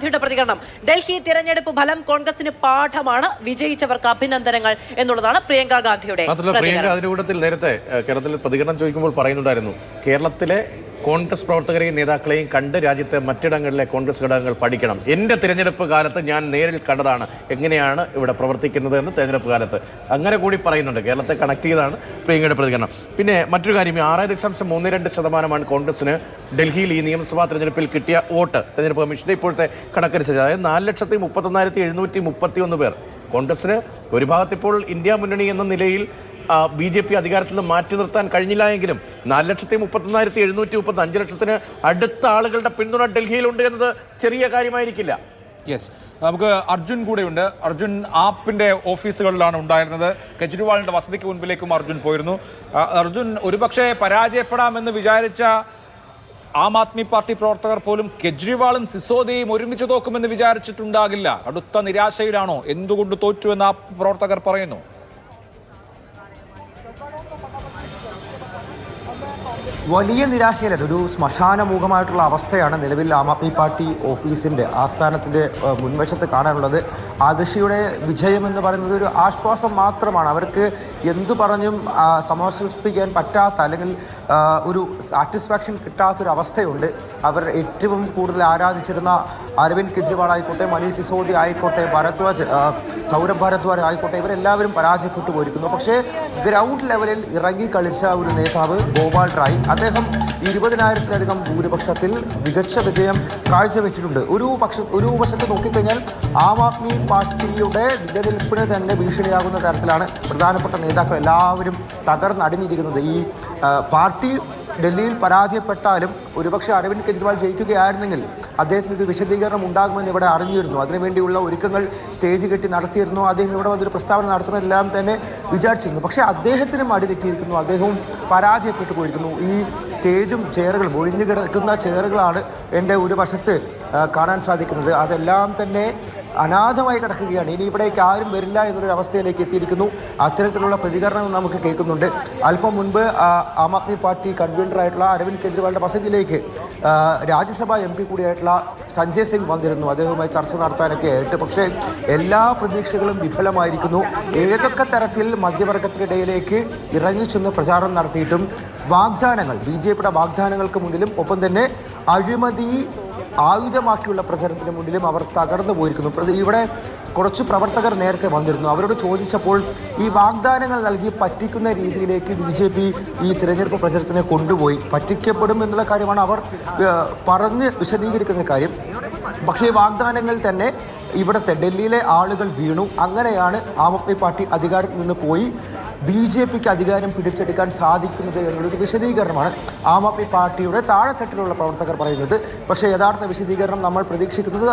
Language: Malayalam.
ഗാന്ധിയുടെ പ്രതികരണം. ഡൽഹി തിരഞ്ഞെടുപ്പ് ഫലം കോൺഗ്രസിന് പാഠമാണ്, വിജയിച്ചവർക്ക് അഭിനന്ദനങ്ങൾ എന്നുള്ളതാണ് പ്രിയങ്ക ഗാന്ധിയുടെ. പ്രിയങ്ക അതിന്റെ കൂട്ടത്തിൽ നേരത്തെ കേരളത്തിൽ പ്രതികരണം ചോദിക്കുമ്പോൾ പറയുന്നുണ്ടായിരുന്നു, കേരളത്തിലെ കോൺഗ്രസ് പ്രവർത്തകരെയും നേതാക്കളെയും കണ്ട് രാജ്യത്തെ മറ്റിടങ്ങളിലെ കോൺഗ്രസ് ഘടകങ്ങൾ പഠിക്കണം. എൻ്റെ തിരഞ്ഞെടുപ്പ് കാലത്ത് ഞാൻ നേരിൽ കണ്ടതാണ് എങ്ങനെയാണ് ഇവിടെ പ്രവർത്തിക്കുന്നത് എന്ന് തിരഞ്ഞെടുപ്പ് കാലത്ത് അങ്ങനെ കൂടി പറയുന്നുണ്ട്. കേരളത്തെ കണക്ട് ചെയ്താണ് പ്രിയങ്കയുടെ പ്രതികരണം. പിന്നെ മറ്റൊരു കാര്യം, 6.32% കോൺഗ്രസിന് ഡൽഹിയിൽ ഈ നിയമസഭാ തെരഞ്ഞെടുപ്പിൽ കിട്ടിയ വോട്ട്. തെരഞ്ഞെടുപ്പ് കമ്മീഷന്റെ ഇപ്പോഴത്തെ കണക്കനുസരിച്ച് അതായത് 4,31,731 പേർ. കോൺഗ്രസിന് ഒരു ഭാഗത്ത് ഇപ്പോൾ ഇന്ത്യ മുന്നണി എന്ന നിലയിൽ BJP അധികാരത്തിൽ നിന്ന് മാറ്റി നിർത്താൻ കഴിഞ്ഞില്ല എങ്കിലും 4,31,730 5 ലക്ഷത്തിന് അടുത്ത ആളുകളുടെ പിന്തുണ ഡൽഹിയിലുണ്ട് എന്നത് ചെറിയ കാര്യമായിരിക്കില്ല. യെസ്, നമുക്ക് അർജുൻ കൂടെയുണ്ട്. അർജുൻ ആപ്പിന്റെ ഓഫീസുകളിലാണ് ഉണ്ടായിരുന്നത്. കെജ്രിവാളിന്റെ വസതിക്ക് മുൻപിലേക്കും അർജുൻ പോയിരുന്നു. അർജുൻ, ഒരുപക്ഷെ പരാജയപ്പെടാമെന്ന് വിചാരിച്ച ആം ആദ്മി പാർട്ടി പ്രവർത്തകർ പോലും കെജ്രിവാളും സിസോദിയയും ഒരുമിച്ച് തോക്കുമെന്ന് വിചാരിച്ചിട്ടുണ്ടാകില്ല. അടുത്ത നിരാശയിലാണോ? എന്തുകൊണ്ട് തോറ്റുവെന്ന് ആ പ്രവർത്തകർ പറയുന്നു. വലിയ നിരാശയിലാണ്. ഒരു ശ്മശാനമുഖമായിട്ടുള്ള അവസ്ഥയാണ് നിലവിൽ ആം ആദ്മി പാർട്ടി ഓഫീസിൻ്റെ ആസ്ഥാനത്തിൻ്റെ മുൻവശത്ത് കാണാനുള്ളത്. ആദർശിയുടെ വിജയം എന്ന് പറയുന്നത് ഒരു ആശ്വാസം മാത്രമാണ്. അവർക്ക് എന്തു പറഞ്ഞും സമാശ്വസിപ്പിക്കാൻ പറ്റാത്ത, അല്ലെങ്കിൽ ഒരു സാറ്റിസ്ഫാക്ഷൻ കിട്ടാത്തൊരു അവസ്ഥയുണ്ട്. അവർ ഏറ്റവും കൂടുതൽ ആരാധിച്ചിരുന്ന അരവിന്ദ് കെജ്രിവാൾ ആയിക്കോട്ടെ, മനീഷ് സിസോദിയ ആയിക്കോട്ടെ, സൗരഭ് ഭാരദ്വാജ് ആയിക്കോട്ടെ, ഇവരെല്ലാവരും പരാജയപ്പെട്ടു പോയിരിക്കുന്നു. പക്ഷേ ഗ്രൗണ്ട് ലെവലിൽ ഇറങ്ങി കളിച്ച ഒരു നേതാവ് ഗോപാൽ റായ്, അദ്ദേഹം 20,000-ലധികം ഭൂരിപക്ഷത്തിൽ മികച്ച വിജയം കാഴ്ചവെച്ചിട്ടുണ്ട്. ഒരു വശത്ത് നോക്കിക്കഴിഞ്ഞാൽ ആം ആദ്മി പാർട്ടിയുടെ നിലനിൽപ്പിന് തന്നെ ഭീഷണിയാകുന്ന തരത്തിലാണ് പ്രധാനപ്പെട്ട നേതാക്കൾ എല്ലാവരും തകർന്നടിഞ്ഞിരിക്കുന്നത്. ഈ പാർട്ടി ഡൽഹിയിൽ പരാജയപ്പെട്ടാലും ഒരുപക്ഷെ അരവിന്ദ് കെജ്രിവാൾ ജയിക്കുകയായിരുന്നെങ്കിൽ അദ്ദേഹത്തിന് ഒരു വിശദീകരണം ഉണ്ടാകുമെന്ന് ഇവിടെ അറിഞ്ഞിരുന്നു. അതിനുവേണ്ടിയുള്ള ഒരുക്കങ്ങൾ സ്റ്റേജ് കെട്ടി നടത്തിയിരുന്നു. അദ്ദേഹം ഇവിടെ വന്നൊരു പ്രസ്താവന നടത്തുന്നതെല്ലാം തന്നെ വിചാരിച്ചിരുന്നു. പക്ഷേ അദ്ദേഹത്തിനും അടി തെറ്റിയിരിക്കുന്നു. അദ്ദേഹവും പരാജയപ്പെട്ടു പോയിരിക്കുന്നു. ഈ സ്റ്റേജും ചെയറുകളും, ഒഴിഞ്ഞു കിടക്കുന്ന ചെയറുകളാണ് എൻ്റെ ഒരു വശത്ത് കാണാൻ സാധിക്കുന്നത്. അതെല്ലാം തന്നെ അനാഥമായി കിടക്കുകയാണ്. ഇനി ഇവിടേക്ക് ആരും വരില്ല എന്നൊരു അവസ്ഥയിലേക്ക് എത്തിയിരിക്കുന്നു. അത്തരത്തിലുള്ള പ്രതികരണം നമുക്ക് കേൾക്കുന്നുണ്ട്. അല്പം മുൻപ് ആം ആദ്മി പാർട്ടി കൺവീനറായിട്ടുള്ള അരവിന്ദ് കെജ്രിവാളിൻ്റെ വസതിയിലേക്ക് രാജ്യസഭാ MP കൂടിയായിട്ടുള്ള സഞ്ജയ് സിംഗ് വന്നിരുന്നു, അദ്ദേഹവുമായി ചർച്ച നടത്താനൊക്കെ ആയിട്ട്. പക്ഷേ എല്ലാ പ്രതീക്ഷകളും വിഫലമായിരിക്കുന്നു. ഏതൊക്കെ തരത്തിൽ മധ്യവർഗത്തിനിടയിലേക്ക് ഇറങ്ങിച്ചെന്ന് പ്രചാരണം നടത്തിയിട്ടും വാഗ്ദാനങ്ങൾ, BJPയുടെ വാഗ്ദാനങ്ങൾക്ക് മുന്നിലും ഒപ്പം തന്നെ അഴിമതി ആയുധമാക്കിയുള്ള പ്രചരണത്തിന് മുന്നിലും അവർ തകർന്നു പോയിരിക്കുന്നു. ഇവിടെ കുറച്ച് പ്രവർത്തകർ നേരത്തെ വന്നിരുന്നു. അവരോട് ചോദിച്ചപ്പോൾ ഈ വാഗ്ദാനങ്ങൾ നൽകി പറ്റിക്കുന്ന രീതിയിലേക്ക് BJP ഈ തിരഞ്ഞെടുപ്പ് പ്രചരണത്തിനെ കൊണ്ടുപോയി. പറ്റിക്കപ്പെടും എന്നുള്ള കാര്യമാണ് അവർ പറഞ്ഞ് വിശദീകരിക്കുന്ന കാര്യം. പക്ഷേ ഈ വാഗ്ദാനങ്ങൾ തന്നെ ഇവിടുത്തെ ഡൽഹിയിലെ ആളുകൾ വീണു. അങ്ങനെയാണ് ആം ആദ്മി പാർട്ടി അധികാരത്തിൽ നിന്ന് പോയി BJPക്ക് അധികാരം പിടിച്ചെടുക്കാൻ സാധിക്കുന്നത് എന്നുള്ളൊരു വിശദീകരണമാണ് ആം ആദ്മി പാർട്ടിയുടെ താഴെത്തട്ടിലുള്ള പ്രവർത്തകർ പറയുന്നത്. പക്ഷേ യഥാർത്ഥ വിശദീകരണം നമ്മൾ പ്രതീക്ഷിക്കുന്നത്